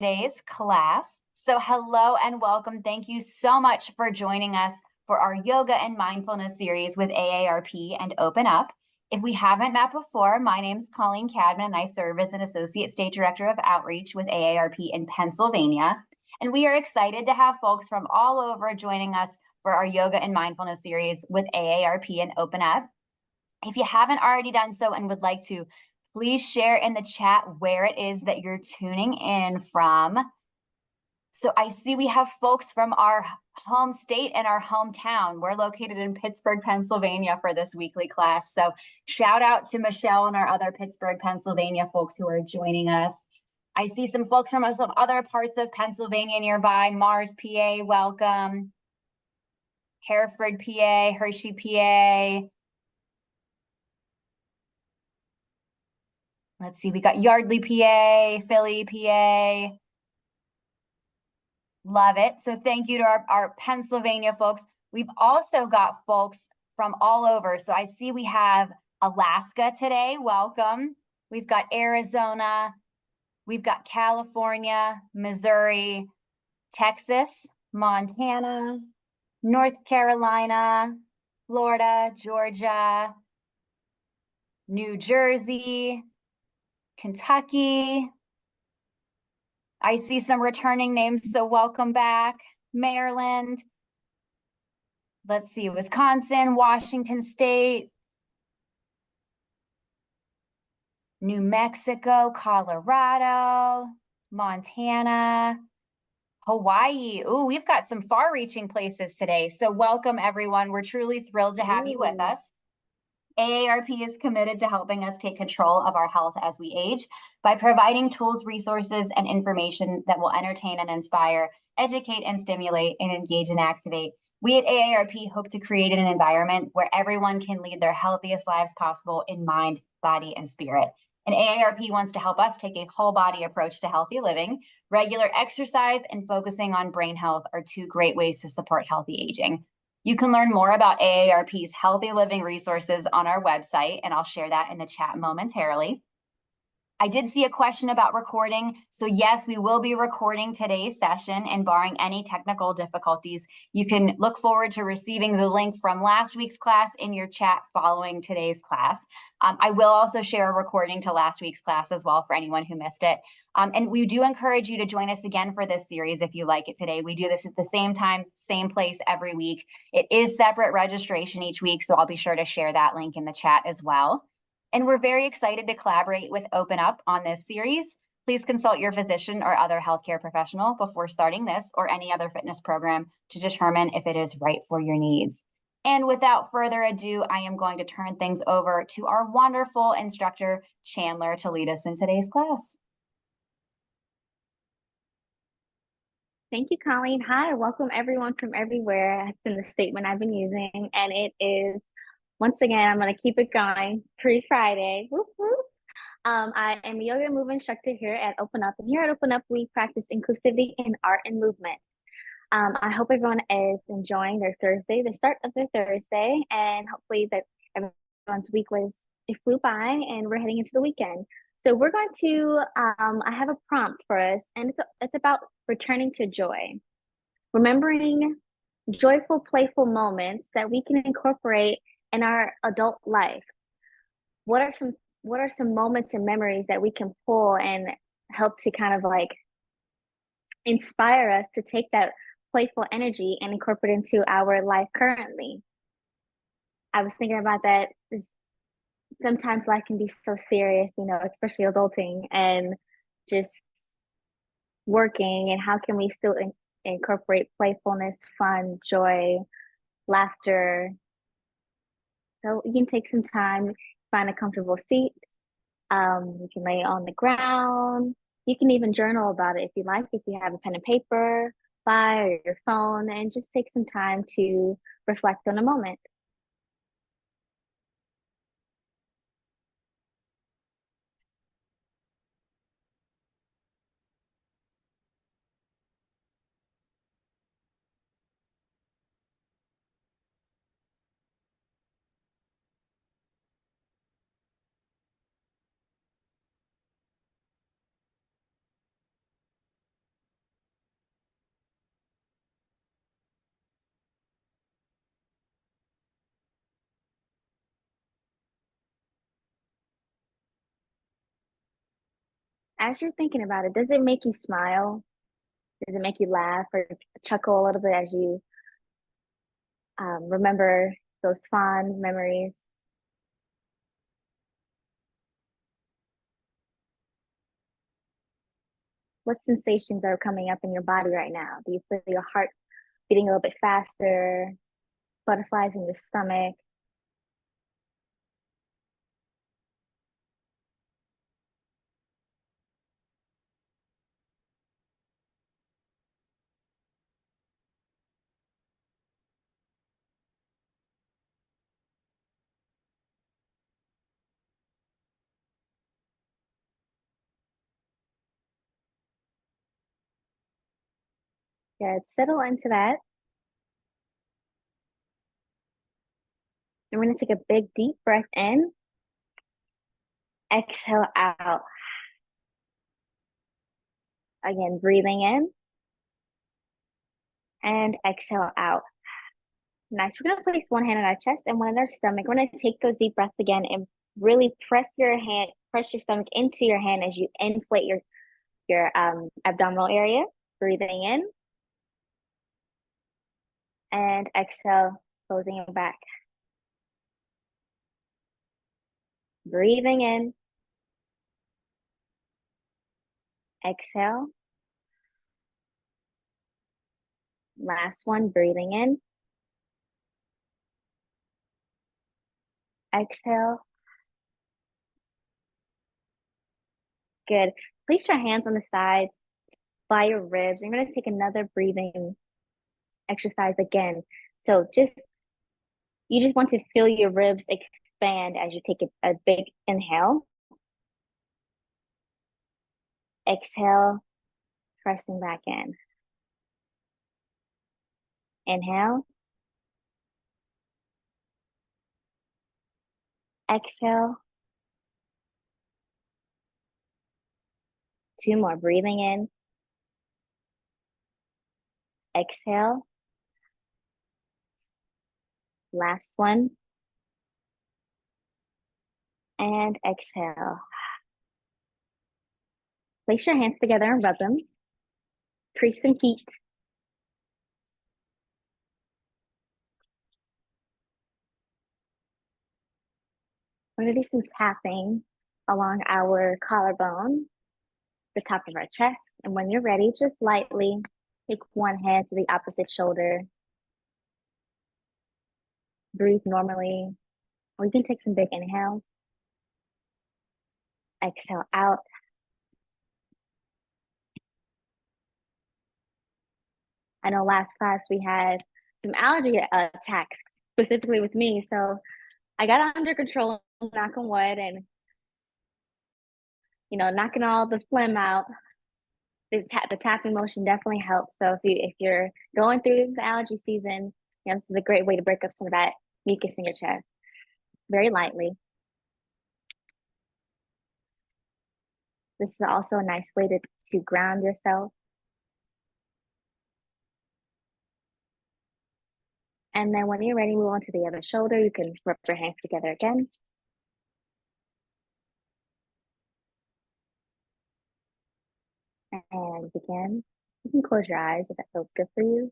today's class. So hello and welcome. Thank you so much for joining us for our yoga and mindfulness series with AARP and Open Up. If we haven't met before, my name is Colleen Cadman and I serve as an Associate State Director of Outreach with AARP in Pennsylvania. And we are excited to have folks from all over joining us for our yoga and mindfulness series with AARP and Open Up. If you haven't already done so and would like to, please share in the chat where it is that you're tuning in from. So I see we have folks from our home state and our hometown. We're located in Pittsburgh, Pennsylvania for this weekly class. So shout out to Michelle and our other Pittsburgh, Pennsylvania folks who are joining us. I see some folks from some other parts of Pennsylvania nearby. Mars, PA, welcome. Hereford, PA, Hershey, PA. Let's see, we got Yardley, PA, Philly, PA. Love it. So thank you to our Pennsylvania folks. We've also got folks from all over. So I see we have Alaska today. Welcome. We've got Arizona. We've got California, Missouri, Texas, Montana, North Carolina, Florida, Georgia, New Jersey, Kentucky. I see some returning names, so welcome back. Maryland. Let's see, Wisconsin, Washington State, New Mexico, Colorado, Montana, Hawaii. Ooh, we've got some far-reaching places today. So welcome, everyone. We're truly thrilled to have you with us. AARP is committed to helping us take control of our health as we age by providing tools, resources, and information that will entertain and inspire, educate and stimulate, and engage and activate. We at AARP hope to create an environment where everyone can lead their healthiest lives possible in mind, body, and spirit. And AARP wants to help us take a whole body approach to healthy living. Regular exercise and focusing on brain health are two great ways to support healthy aging. You can learn more about AARP's healthy living resources on our website, and I'll share that in the chat momentarily. I did see a question about recording. So yes, we will be recording today's session, and barring any technical difficulties, you can look forward to receiving the link from last week's class in your chat following today's class. I will also share a recording to last week's class as well for anyone who missed it. And we do encourage you to join us again for this series if you like it today. We do this at the same time, same place every week. It is separate registration each week, so I'll be sure to share that link in the chat as well. And we're very excited to collaborate with Open Up on this series. Please consult your physician or other healthcare professional before starting this or any other fitness program to determine if it is right for your needs. And without further ado, I am going to turn things over to our wonderful instructor, Chandler, to lead us in today's class. Thank you, Colleen. Hi, welcome everyone from everywhere. That's been the statement I've been using, and it is, once again, I'm going to keep it going. Pre-Friday. Whoop, whoop. I am a yoga and movement instructor here at Open Up, and here at Open Up, we practice inclusivity in art and movement. I hope everyone is enjoying their Thursday, the start of their Thursday, and hopefully that everyone's week it flew by, and we're heading into the weekend. So we're going to, I have a prompt for us, and it's about returning to joy. Remembering joyful, playful moments that we can incorporate in our adult life. What are some moments and memories that we can pull and help to kind of like inspire us to take that playful energy and incorporate into our life currently? I was thinking about that. Sometimes life can be so serious, especially adulting and just working, and how can we still incorporate playfulness, fun, joy, laughter? So you can take some time, find a comfortable seat. You can lay on the ground. You can even journal about it if you like, if you have a pen and paper by or your phone, and just take some time to reflect on a moment. as you're thinking about it, does it make you smile? Does it make you laugh or chuckle a little bit as you remember those fond memories? What sensations are coming up in your body right now? Do you feel your heart beating a little bit faster, butterflies in your stomach? Good. Settle into that. And we're going to take a big, deep breath in. Exhale out. Again, breathing in and exhale out. Nice. We're going to place one hand on our chest and one on our stomach. We're going to take those deep breaths again and really press your stomach into your hand as you inflate your abdominal area. Breathing in and exhale, closing it back. Breathing in, exhale. Last one, breathing in, exhale. Good. Place your hands on the sides by your ribs. You're going to take another breathing exercise again. So you just want to feel your ribs expand as you take a big inhale. Exhale, pressing back in. Inhale. Exhale. Two more, breathing in. Exhale. Last one. And exhale. Place your hands together and rub them. Create some heat. We're going to do some tapping along our collarbone, the top of our chest. And when you're ready, just lightly take one hand to the opposite shoulder. Breathe normally, or you can take some big inhales. Exhale out. I know last class we had some allergy attacks, specifically with me. So I got it under control, knock on wood, and knocking all the phlegm out. The tapping motion definitely helps. So if you're going through the allergy season, this is a great way to break up some of that mucus in your chest. Very lightly. This is also a nice way to ground yourself. And then when you're ready, move on to the other shoulder. You can rub your hands together again. And begin. You can close your eyes if that feels good for you.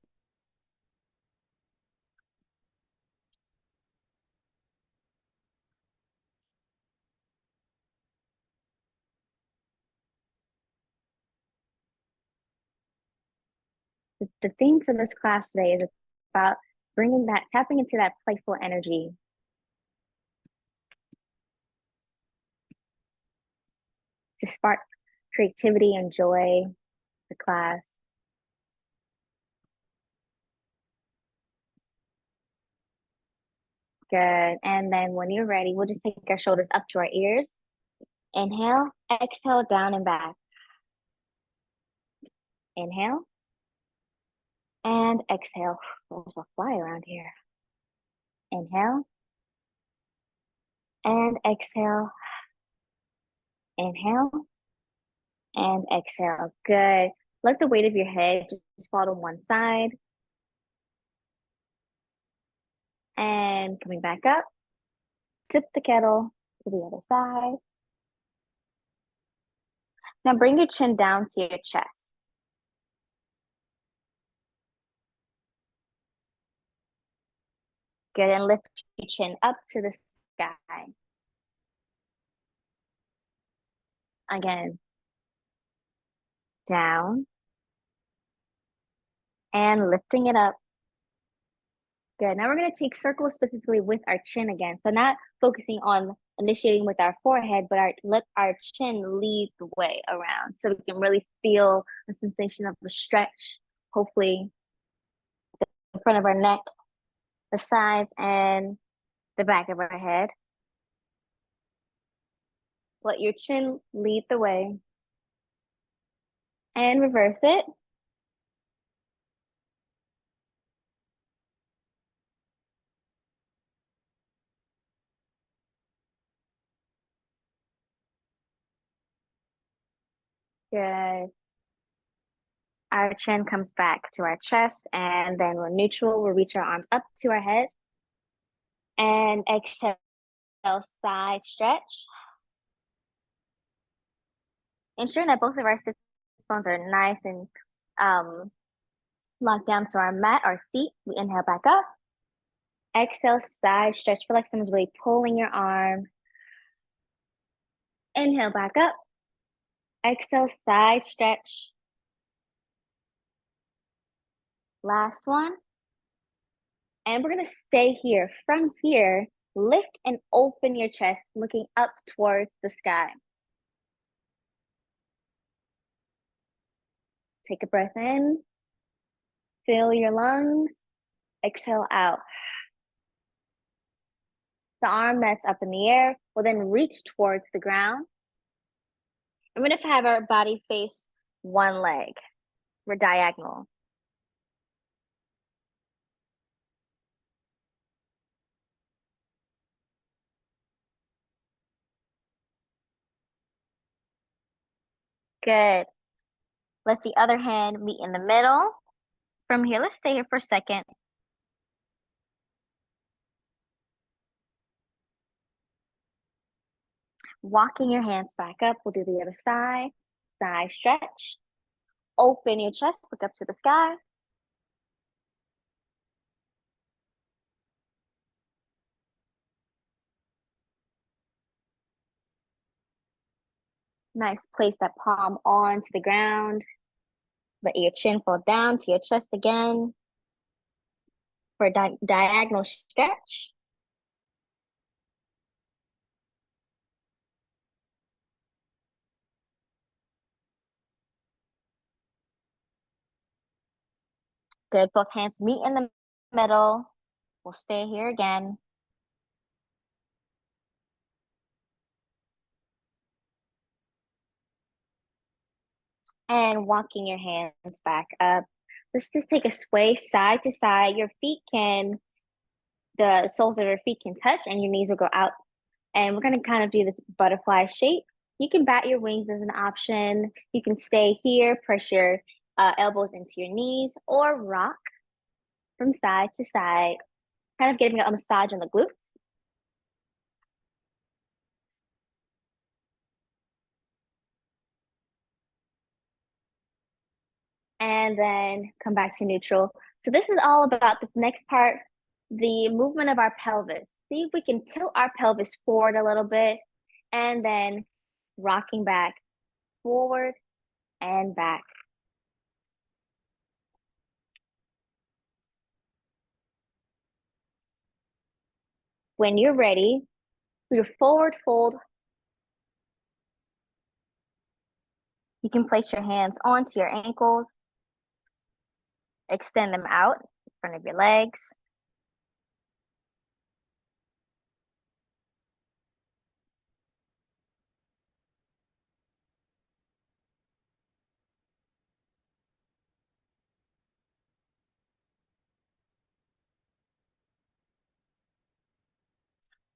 The theme for this class today is about tapping into that playful energy. To spark creativity and joy the class. Good. And then when you're ready, we'll just take our shoulders up to our ears. Inhale, exhale, down and back. Inhale and exhale. There's a fly around here. Inhale and exhale. Inhale and exhale. Good. Let the weight of your head just fall to one side. And coming back up, tip the kettle to the other side. Now bring your chin down to your chest. Good, and lift your chin up to the sky. Again, down and lifting it up. Good. Now we're going to take circles specifically with our chin again. So not focusing on initiating with our forehead, but let our chin lead the way around so we can really feel a sensation of a stretch, hopefully the front of our neck, the sides, and the back of our head. Let your chin lead the way and reverse it. Good. Our chin comes back to our chest, and then we're neutral. We'll reach our arms up to our head and exhale, side stretch. Ensuring that both of our sit bones are nice and locked down to our mat or seat. We inhale back up. Exhale, side stretch. Feel like someone's really pulling your arm. Inhale back up. Exhale, side stretch. Last one. And we're going to stay here. From here, lift and open your chest, looking up towards the sky. Take a breath in. Fill your lungs. Exhale out. The arm that's up in the air will then reach towards the ground. I'm going to have our body face one leg. We're diagonal. Good. Let the other hand meet in the middle. From here, let's stay here for a second. Walking your hands back up. We'll do the other side. Side stretch. Open your chest. Look up to the sky. Nice. Place that palm onto the ground. Let your chin fall down to your chest again for a diagonal stretch. Good. Both hands meet in the middle. We'll stay here again. And walking your hands back up. Let's just take a sway side to side. The soles of your feet can touch and your knees will go out. And we're going to kind of do this butterfly shape. You can bat your wings as an option. You can stay here, press your elbows into your knees, or rock from side to side, kind of getting a massage on the glutes. And then come back to neutral. So this is all about this next part, the movement of our pelvis. See if we can tilt our pelvis forward a little bit and then rocking back, forward and back. When you're ready, your forward fold, you can place your hands onto your ankles, extend them out in front of your legs.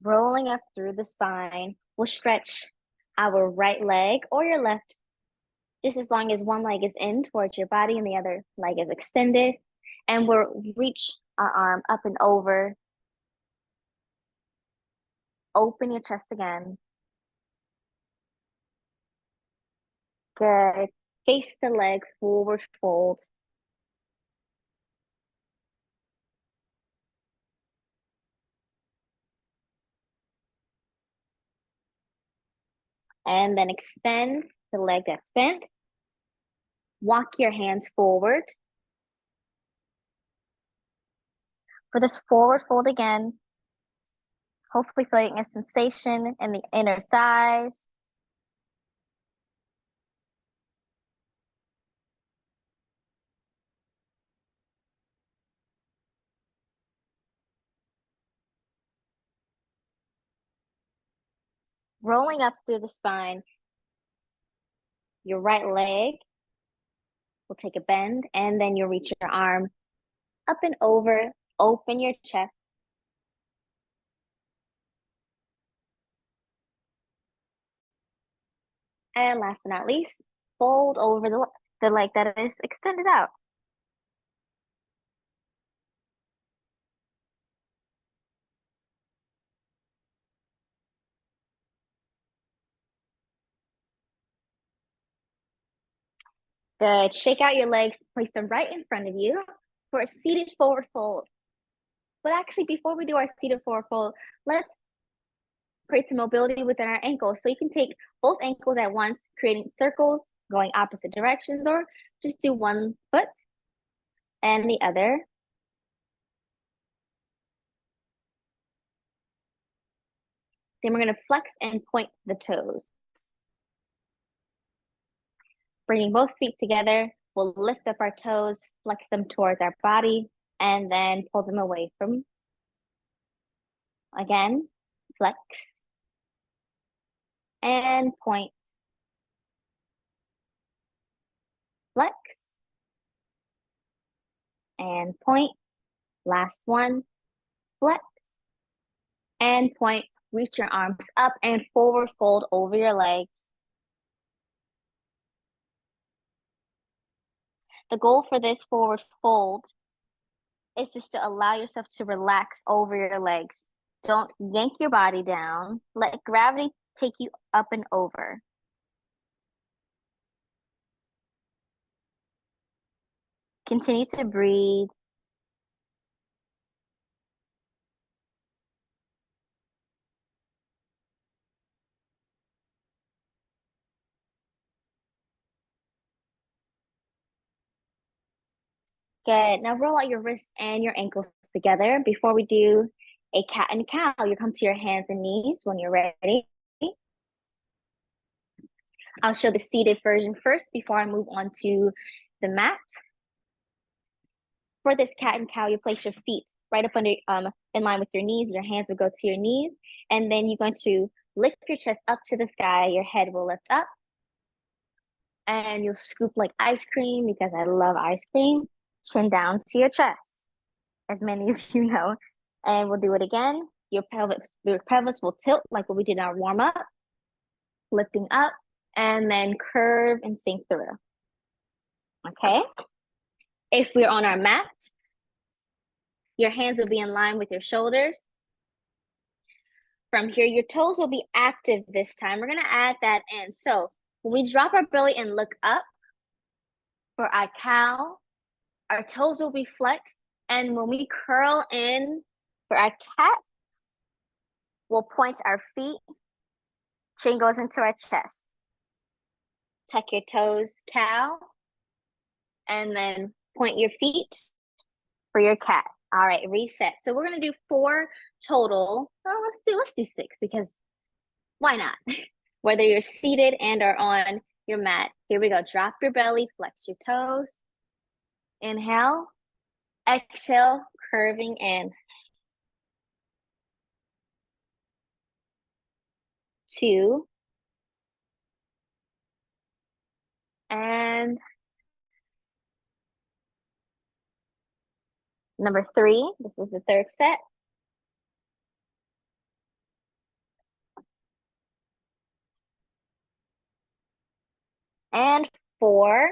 Rolling up through the spine, we'll stretch our right leg or your left, just as long as one leg is in towards your body and the other leg is extended. And we'll reach our arm up and over. Open your chest again. Good. Face the leg, forward fold. And then extend the leg that's bent. Walk your hands forward. For this forward fold again, hopefully feeling a sensation in the inner thighs. Rolling up through the spine. Your right leg will take a bend, and then you'll reach your arm up and over, open your chest. And last but not least, fold over the leg that is extended out. Good. Shake out your legs, place them right in front of you for a seated forward fold. But actually, before we do our seated forward fold, let's create some mobility within our ankles. So you can take both ankles at once, creating circles, going opposite directions, or just do one foot and the other. Then we're going to flex and point the toes. Bringing both feet together, we'll lift up our toes, flex them towards our body, and then pull them away from. Again, flex and point. Flex and point. Last one, flex and point. Reach your arms up and forward fold over your legs. The goal for this forward fold is just to allow yourself to relax over your legs. Don't yank your body down. Let gravity take you up and over. Continue to breathe. Good. Now roll out your wrists and your ankles together. Before we do a cat and cow, you come to your hands and knees when you're ready. I'll show the seated version first before I move on to the mat. For this cat and cow, you place your feet right up under, in line with your knees. Your hands will go to your knees, and then you're going to lift your chest up to the sky. Your head will lift up, and you'll scoop like ice cream because I love ice cream. Chin down to your chest, as many of you know. And we'll do it again. Your pelvis will tilt like what we did in our warm up, lifting up, and then curve and sink through. Okay. If we're on our mat, your hands will be in line with your shoulders. From here, your toes will be active this time. We're going to add that in. So when we drop our belly and look up for our cow, our toes will be flexed. And when we curl in for our cat, we'll point our feet. Chin goes into our chest. Tuck your toes, cow. And then point your feet for your cat. All right, reset. So we're going to do 4 total. Well, let's do 6 because why not? Whether you're seated and or on your mat. Here we go. Drop your belly, flex your toes. Inhale. Exhale, curving in. 2. And number 3. This is the 3rd set. And 4.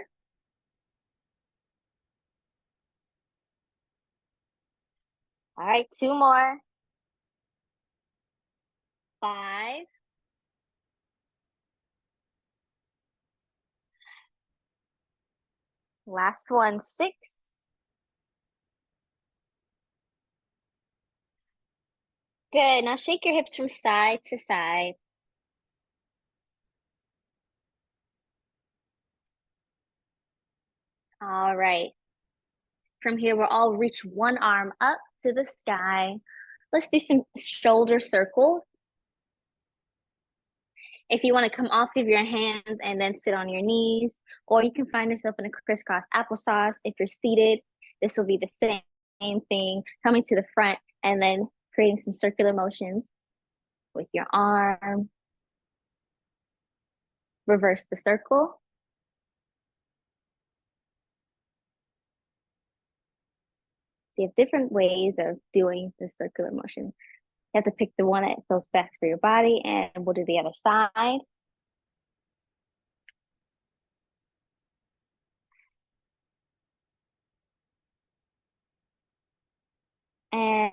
All right, 2 more. 5. Last one, 6. Good. Now shake your hips from side to side. All right. From here, we'll all reach one arm up to the sky. Let's do some shoulder circles. If you want to come off of your hands and then sit on your knees, or you can find yourself in a crisscross applesauce. If you're seated, this will be the same thing, coming to the front and then creating some circular motions with your arm. Reverse the circle. So you have different ways of doing the circular motion. You have to pick the one that feels best for your body, and we'll do the other side.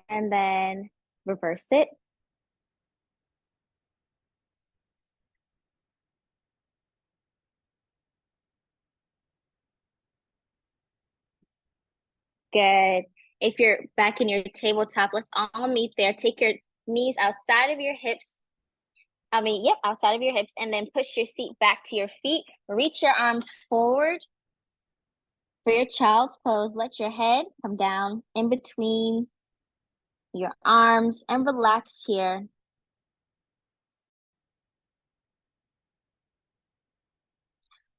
And then reverse it. Good. If you're back in your tabletop, let's all meet there. Take your knees outside of your hips. Outside of your hips, and then push your seat back to your feet. Reach your arms forward for your child's pose. Let your head come down in between your arms and relax here.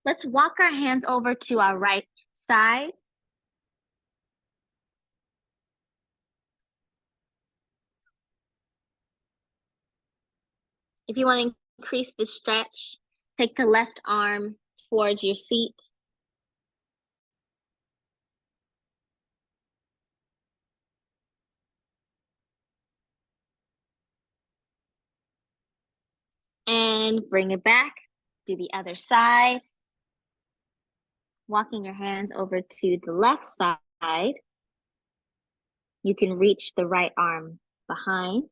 Let's walk our hands over to our right side. If you want to increase the stretch, take the left arm towards your seat. And bring it back. Do the other side. Walking your hands over to the left side. You can reach the right arm behind.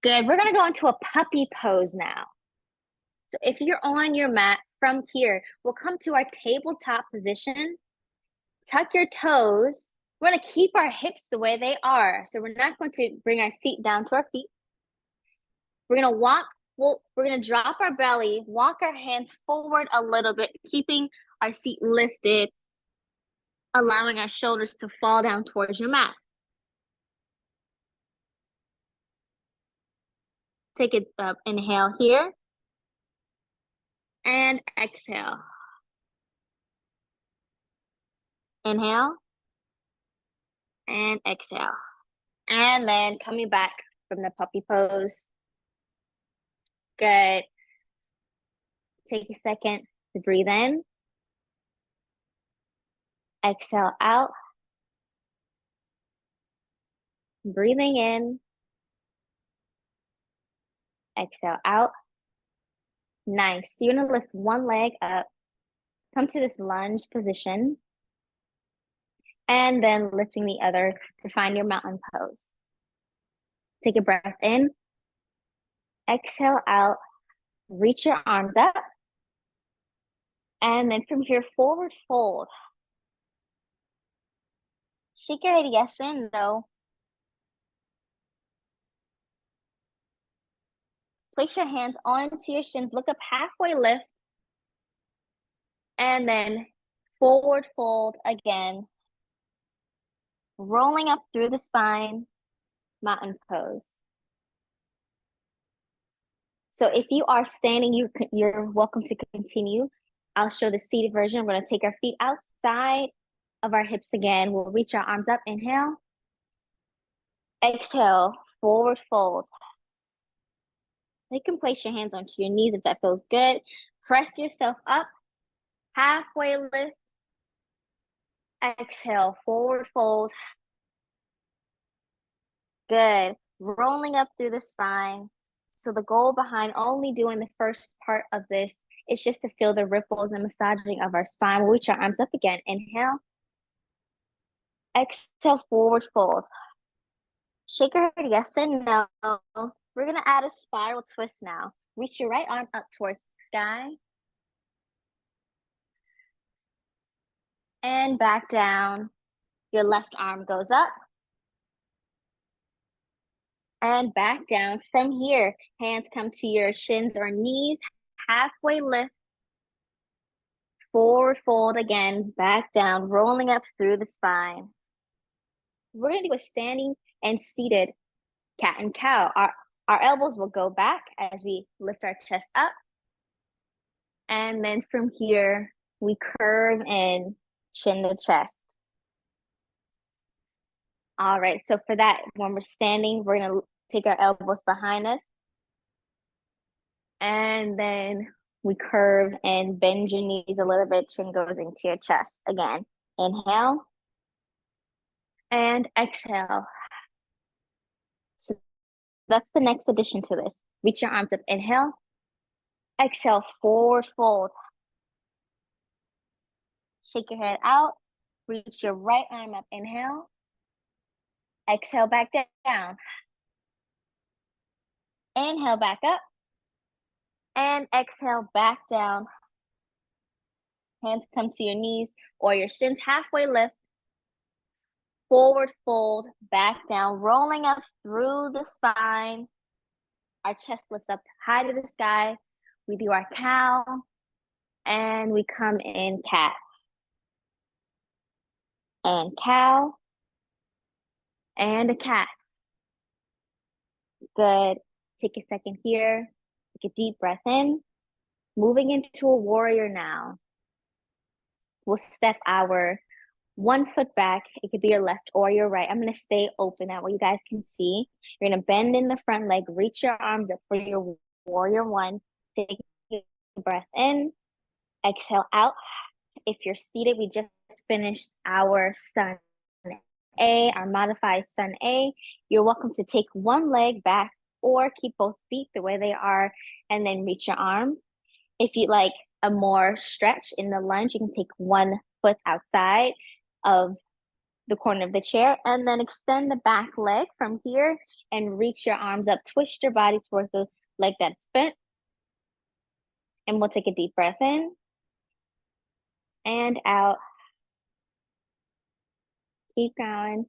Good. We're going to go into a puppy pose now. So if you're on your mat, from here, we'll come to our tabletop position. Tuck your toes. We're going to keep our hips the way they are. So we're not going to bring our seat down to our feet. We're going to walk. We're going to drop our belly, walk our hands forward a little bit, keeping our seat lifted, allowing our shoulders to fall down towards your mat. Take it up, inhale here, and exhale. Inhale, and exhale. And then coming back from the puppy pose. Good. Take a second to breathe in. Exhale out. Breathing in. Exhale out. Nice. So you're going to lift one leg up. Come to this lunge position. And then lifting the other to find your mountain pose. Take a breath in. Exhale out. Reach your arms up. And then from here, forward fold. Shake your head yes and no. Place your hands onto your shins. Look up, halfway lift. And then forward fold again. Rolling up through the spine, mountain pose. So if you are standing, you're welcome to continue. I'll show the seated version. We're going to take our feet outside of our hips again. We'll reach our arms up. Inhale. Exhale, forward fold. You can place your hands onto your knees if that feels good. Press yourself up. Halfway lift. Exhale, forward fold. Good. Rolling up through the spine. So the goal behind only doing the first part of this is just to feel the ripples and massaging of our spine. We'll reach our arms up again. Inhale. Exhale, forward fold. Shake your head yes and no. We're gonna add a spiral twist now. Reach your right arm up towards the sky. And back down. Your left arm goes up. And back down. From here, hands come to your shins or knees. Halfway lift. Forward fold again. Back down. Rolling up through the spine. We're gonna do a standing and seated cat and cow. Our elbows will go back as we lift our chest up. And then from here, we curve and chin to chest. All right, so for that, when we're standing, we're gonna take our elbows behind us. And then we curve and bend your knees a little bit, chin goes into your chest. Again, inhale and exhale. So that's the next addition to this. Reach your arms up, inhale. Exhale, forward fold. Shake your head out. Reach your right arm up, inhale. Exhale, back down. Inhale, back up. And exhale, back down. Hands come to your knees or your shins, halfway lift. Forward fold, back down, rolling up through the spine. Our chest lifts up high to the sky. We do our cow, and we come in cat. And cow, and a cat. Good. Take a second here. Take a deep breath in. Moving into a warrior now. We'll step our one foot back. It could be your left or your right. I'm going to stay open that way you guys can see. You're going to bend in the front leg. Reach your arms up for your warrior one. Take a breath in. Exhale out. If you're seated, we just finished our sun A, our modified sun A. You're welcome to take one leg back or keep both feet the way they are and then reach your arms. If you'd like a more stretch in the lunge, you can take one foot outside of the corner of the chair and then extend the back leg from here and reach your arms up. Twist your body towards the leg that's bent. And we'll take a deep breath in and out. Keep going.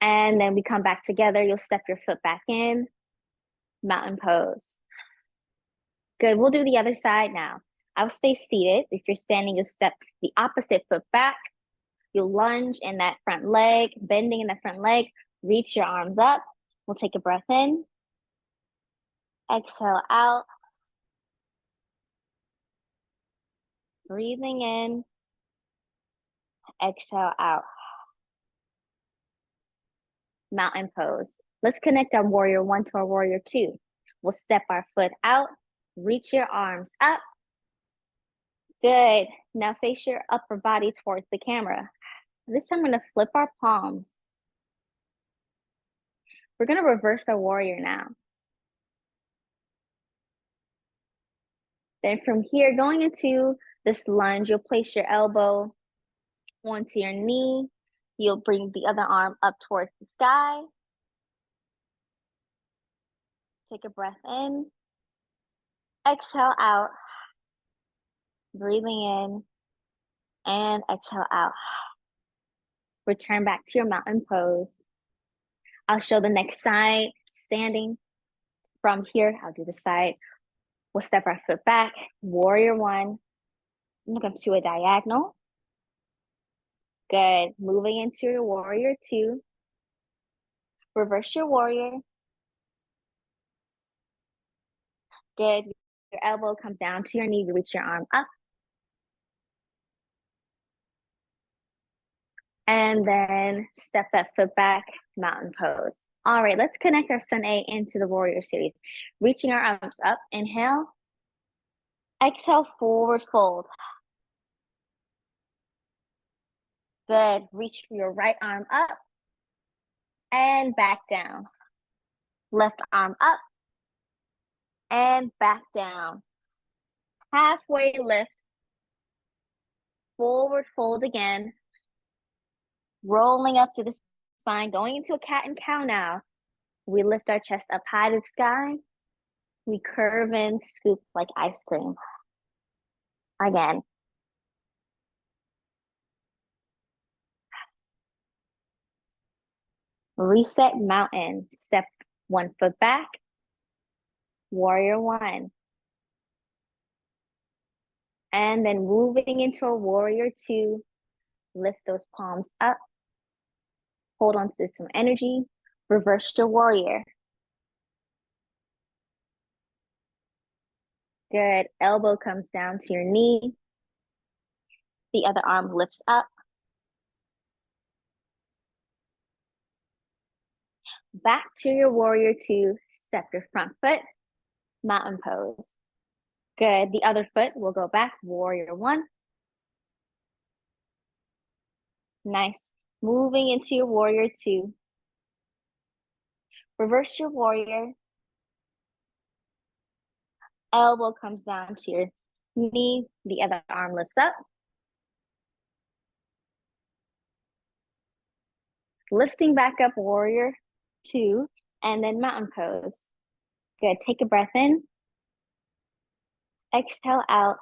And then we come back together. You'll step your foot back in. Mountain pose. Good. We'll do the other side now. I'll stay seated. If you're standing, you'll step the opposite foot back. You'll lunge in that front leg, bending in the front leg. Reach your arms up. We'll take a breath in. Exhale out. Breathing in. Exhale out. Mountain pose. Let's connect our warrior one to our warrior two. We'll step our foot out. Reach your arms up. Good. Now face your upper body towards the camera. This time I'm going to flip our palms. We're going to reverse our warrior now. Then from here, going into this lunge, you'll place your elbow onto your knee. You'll bring the other arm up towards the sky. Take a breath in. Exhale out. Breathing in. And exhale out. Return back to your mountain pose. I'll show the next side, standing. From here, I'll do the side. We'll step our foot back, warrior one. Look up to a diagonal. Good. Moving into your warrior two. Reverse your warrior. Good. Your elbow comes down to your knee. You reach your arm up. And then step that foot back, mountain pose. All right, let's connect our Sun A into the warrior series. Reaching our arms up, inhale. Exhale, forward fold. Good. Reach your right arm up and back down. Left arm up and back down. Halfway lift. Forward fold again. rolling up to the spine, going into a cat and cow now. We lift our chest up high to the sky. We curve in, scoop like ice cream. Again. Reset mountain. Step 1 foot back. Warrior 1. And then moving into a warrior 2. Lift those palms up. Hold on to some energy. Reverse your warrior. Good. Elbow comes down to your knee. The other arm lifts up. Back to your warrior 2. Step your front foot. Mountain pose. Good. The other foot will go back. Warrior 1. Nice. Moving into your warrior 2. Reverse your warrior. Elbow comes down to your knee. The other arm lifts up. Lifting back up, warrior 2, and then mountain pose. Good. Take a breath in. Exhale out.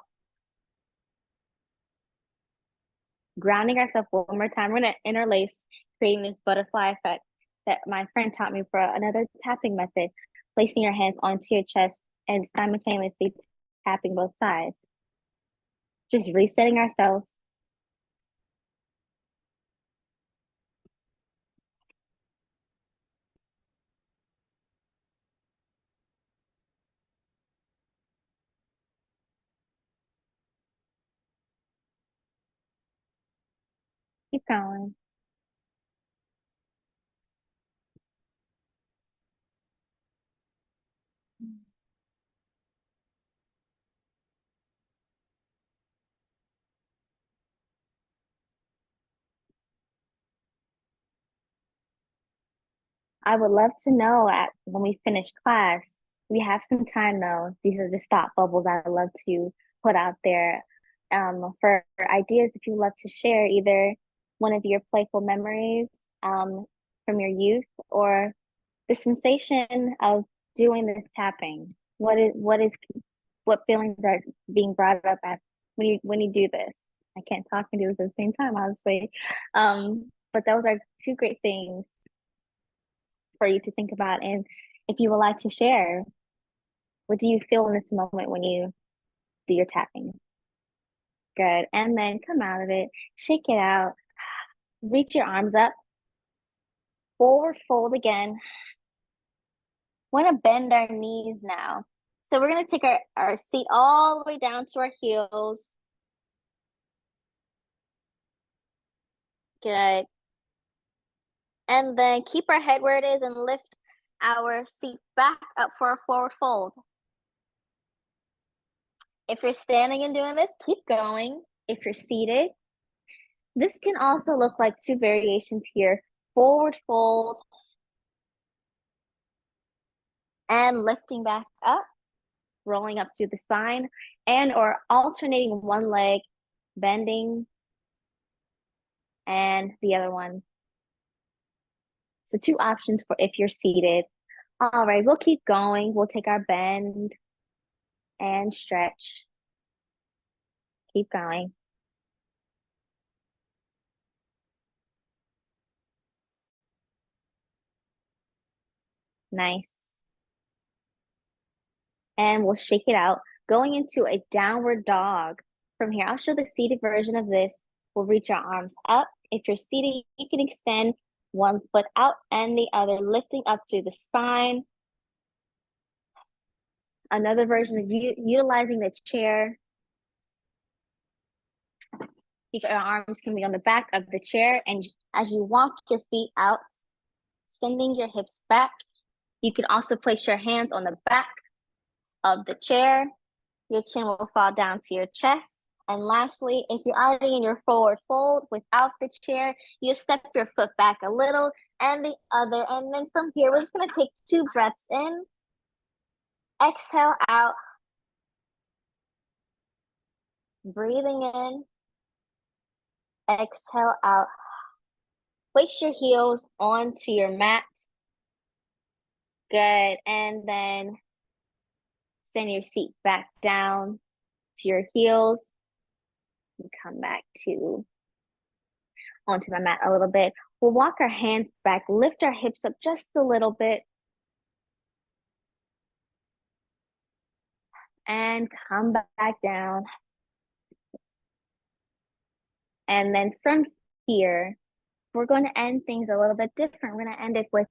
Grounding ourselves one more time. We're going to interlace, creating this butterfly effect that my friend taught me for another tapping method. Placing your hands onto your chest and simultaneously tapping both sides. Just resetting ourselves. Keep going. I would love to know when we finish class. We have some time though. These are just thought bubbles I love to put out there for ideas if you love to share either one of your playful memories from your youth or the sensation of doing this tapping. What feelings are being brought up at when you do this? I can't talk and do this at the same time, obviously. But those are two great things for you to think about. And if you would like to share, what do you feel in this moment when you do your tapping? Good. And then come out of it, shake it out, reach your arms up, forward fold again. Want to bend our knees now. So we're going to take our seat all the way down to our heels. Good. And then keep our head where it is and lift our seat back up for a forward fold. If you're standing and doing this, keep going. If you're seated, this can also look like two variations here. Forward fold and lifting back up, rolling up through the spine, and or alternating one leg, bending, and the other one. So two options for if you're seated. All right, we'll keep going. We'll take our bend and stretch. Keep going. Nice. And we'll shake it out, going into a downward dog. From here, I'll show the seated version of this. We'll reach our arms up. If you're seated, you can extend one foot out and the other, lifting up through the spine. Another version of utilizing the chair. Your arms can be on the back of the chair, and as you walk your feet out, sending your hips back, you can also place your hands on the back of the chair. Your chin will fall down to your chest. And lastly, if you're already in your forward fold without the chair, you step your foot back a little and the other. And then from here, we're just going to take 2 breaths in. Exhale out. Breathing in. Exhale out. place your heels onto your mat. Good. And then send your seat back down to your heels and come back to onto my mat a little bit. We'll walk our hands back, lift our hips up just a little bit, and come back down. And then from here, we're going to end things a little bit different. We're going to end it with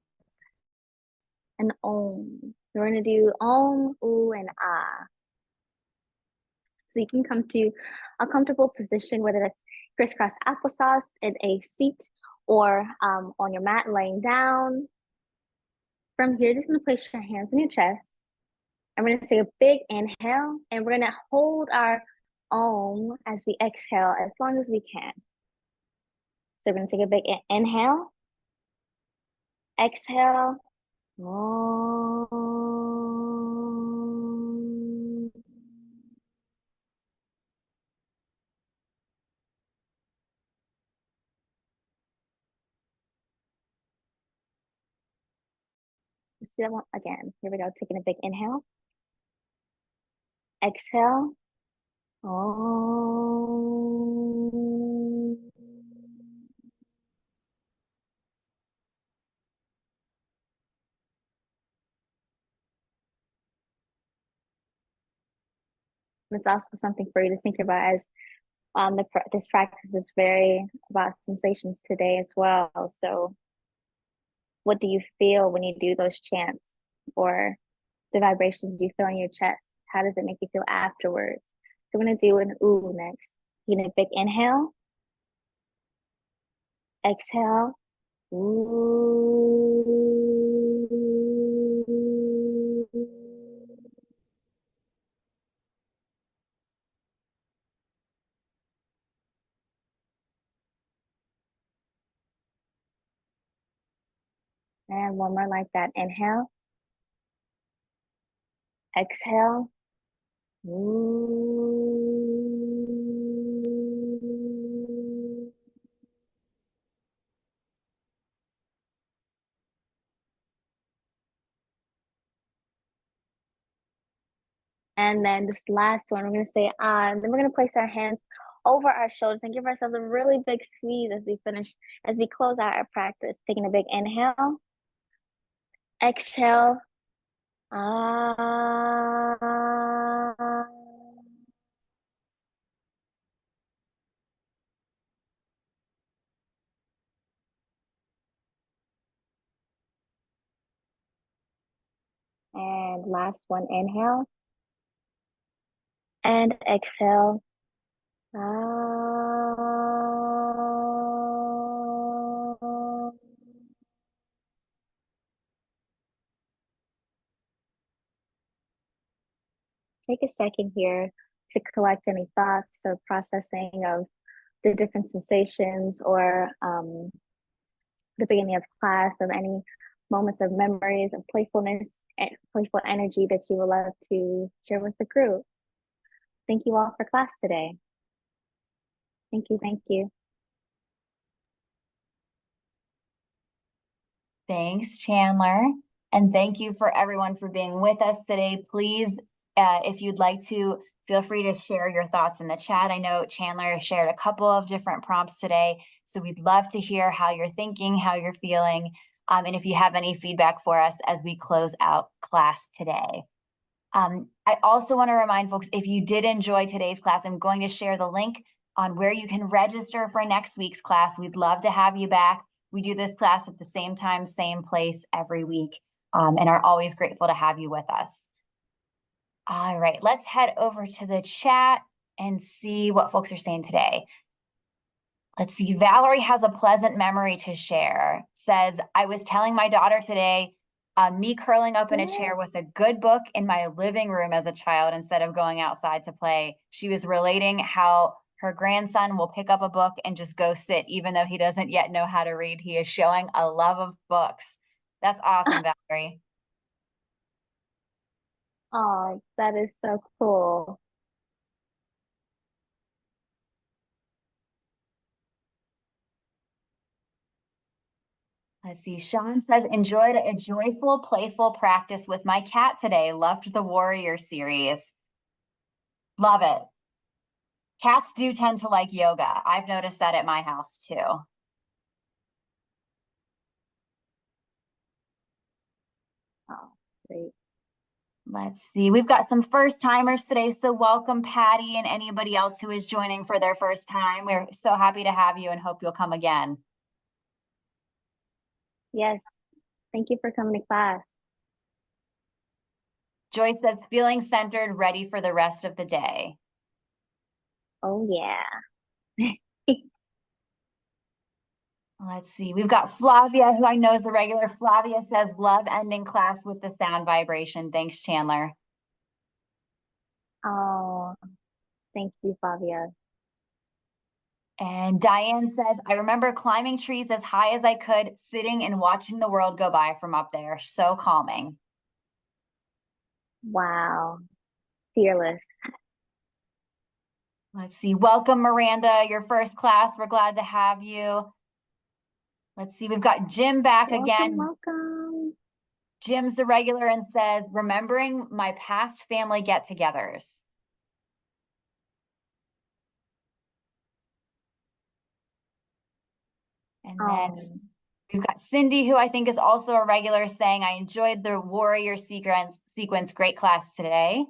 an om. We're going to do om, oo, and ah. So you can come to a comfortable position, whether that's crisscross applesauce in a seat or on your mat laying down. From here, just going to place your hands on your chest. And we're going to take a big inhale, and we're going to hold our om as we exhale as long as we can. So we're going to take a big inhale, exhale, om. Let's do that one again. Here we go. Taking a big inhale, exhale, om. It's also something for you to think about as this practice is very about sensations today as well. So what do you feel when you do those chants, or the vibrations you feel in your chest? How does it make you feel afterwards? So we're going to do an ooh next. Taking a big inhale, exhale, ooh. And one more like that. Inhale, exhale, ooh. And then this last one, we're going to say ah, and then we're going to place our hands over our shoulders and give ourselves a really big squeeze as we finish, as we close out our practice. Taking a big inhale, exhale, ah. And last one, inhale and exhale. Ah. Take a second here to collect any thoughts or processing of the different sensations, or the beginning of class, of any moments of memories of playfulness and playful energy that you would love to share with the group. Thank you all for class today. Thank you. Thank you. Thanks, Chandler. And thank you for everyone for being with us today. Please, if you'd like to, feel free to share your thoughts in the chat. I know Chandler shared a couple of different prompts today, so we'd love to hear how you're thinking, how you're feeling, and if you have any feedback for us as we close out class today. I also want to remind folks, if you did enjoy today's class, I'm going to share the link on where you can register for next week's class. We'd love to have you back. We do this class at the same time, same place every week, and are always grateful to have you with us. All right, let's head over to the chat and see what folks are saying today. Let's see, Valerie has a pleasant memory to share. Says, I was telling my daughter today, me curling up in a chair with a good book in my living room as a child instead of going outside to play. She was relating how her grandson will pick up a book and just go sit, even though he doesn't yet know how to read. He is showing a love of books. That's awesome, Valerie. Oh, that is so cool. Let's see. Sean says, enjoyed a joyful, playful practice with my cat today. Loved the Warrior series. Love it. Cats do tend to like yoga. I've noticed that at my house too. Oh, great. Let's see. We've got some first timers today. So welcome, Patty, and anybody else who is joining for their first time. We're so happy to have you and hope you'll come again. Yes. Thank you for coming to class. Joyce says, feeling centered, ready for the rest of the day. Oh, yeah. Let's see. We've got Flavia, who I know is the regular. Flavia says, love ending class with the sound vibration. Thanks, Chandler. Oh, thank you, Fabia. And Diane says, I remember climbing trees as high as I could, sitting and watching the world go by from up there. So calming. Wow. Fearless. Let's see. Welcome, Miranda, your first class. We're glad to have you. Let's see. We've got Jim back again. Welcome. Jim's a regular and says, remembering my past family get-togethers. And then we've got Cindy, who I think is also a regular, saying, I enjoyed the Warrior sequence. Great class today.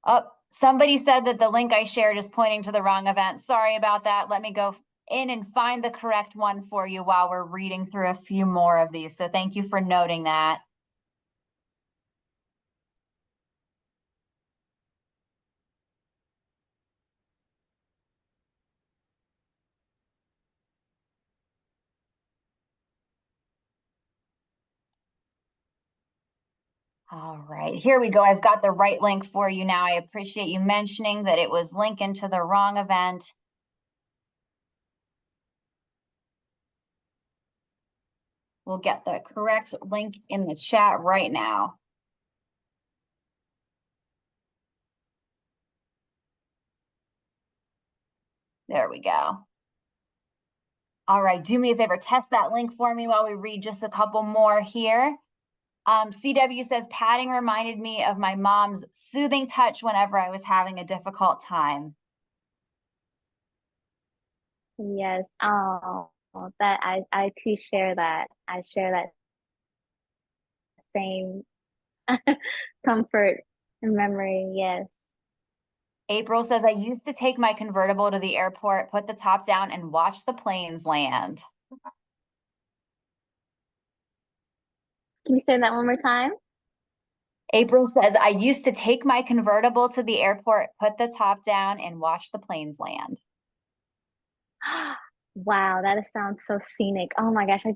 Oh, somebody said that the link I shared is pointing to the wrong event. Sorry about that. Let me go in and find the correct one for you while we're reading through a few more of these. So thank you for noting that. All right, here we go. I've got the right link for you now. I appreciate you mentioning that it was linking to the wrong event. We'll get the correct link in the chat right now. There we go. All right, do me a favor, test that link for me while we read just a couple more here. CW says, patting reminded me of my mom's soothing touch whenever I was having a difficult time. Yes. Oh, that I too share that. I share that same comfort and memory. Yes. April says, I used to take my convertible to the airport, put the top down, and watch the planes land. Can you say that one more time? April says, I used to take my convertible to the airport, put the top down, and watch the planes land. Wow, that sounds so scenic. Oh my gosh, I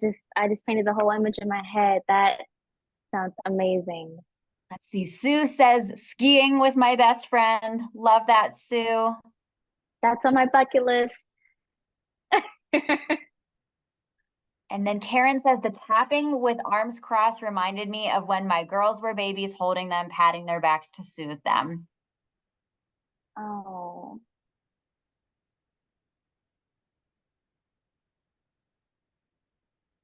just painted the whole image in my head. That sounds amazing. Let's see. Sue says, skiing with my best friend. Love that, Sue. That's on my bucket list. And then Karen says, the tapping with arms crossed reminded me of when my girls were babies, holding them, patting their backs to soothe them. Oh.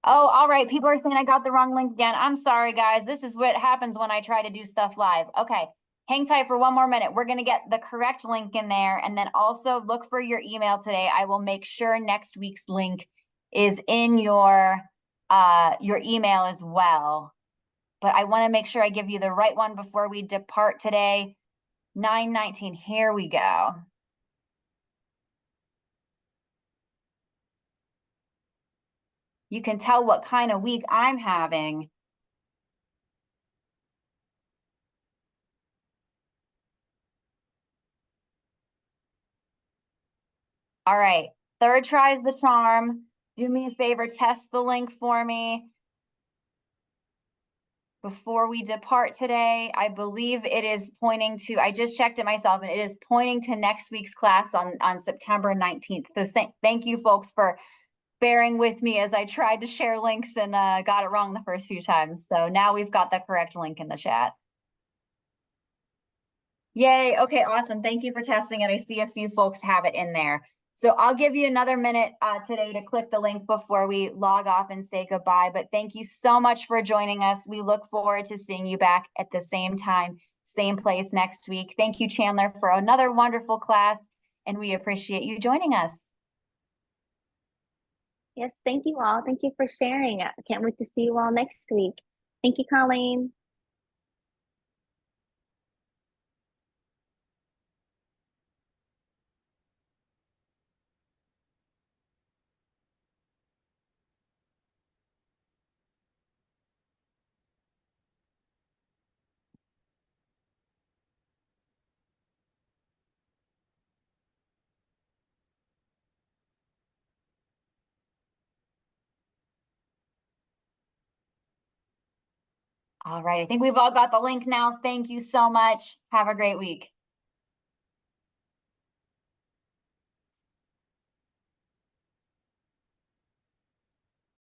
Oh, all right. People are saying I got the wrong link again. I'm sorry, guys. This is what happens when I try to do stuff live. Okay. Hang tight for one more minute. We're going to get the correct link in there. And then also look for your email today. I will make sure next week's link is in your email as well. But I want to make sure I give you the right one before we depart today. 9:19. Here we go. You can tell what kind of week I'm having. All right. Third try is the charm. Do me a favor, test the link for me before we depart today. I believe it is pointing to, I just checked it myself, and it is pointing to next week's class on September 19th. So thank you folks for bearing with me as I tried to share links and got it wrong the first few times. So now we've got the correct link in the chat. Yay. Okay, awesome. Thank you for testing it. I see a few folks have it in there. So I'll give you another minute today to click the link before we log off and say goodbye. But thank you so much for joining us. We look forward to seeing you back at the same time, same place next week. Thank you, Chandler, for another wonderful class, and we appreciate you joining us. Yes, thank you all. Thank you for sharing. I can't wait to see you all next week. Thank you, Colleen. All right, I think we've all got the link now. Thank you so much. Have a great week.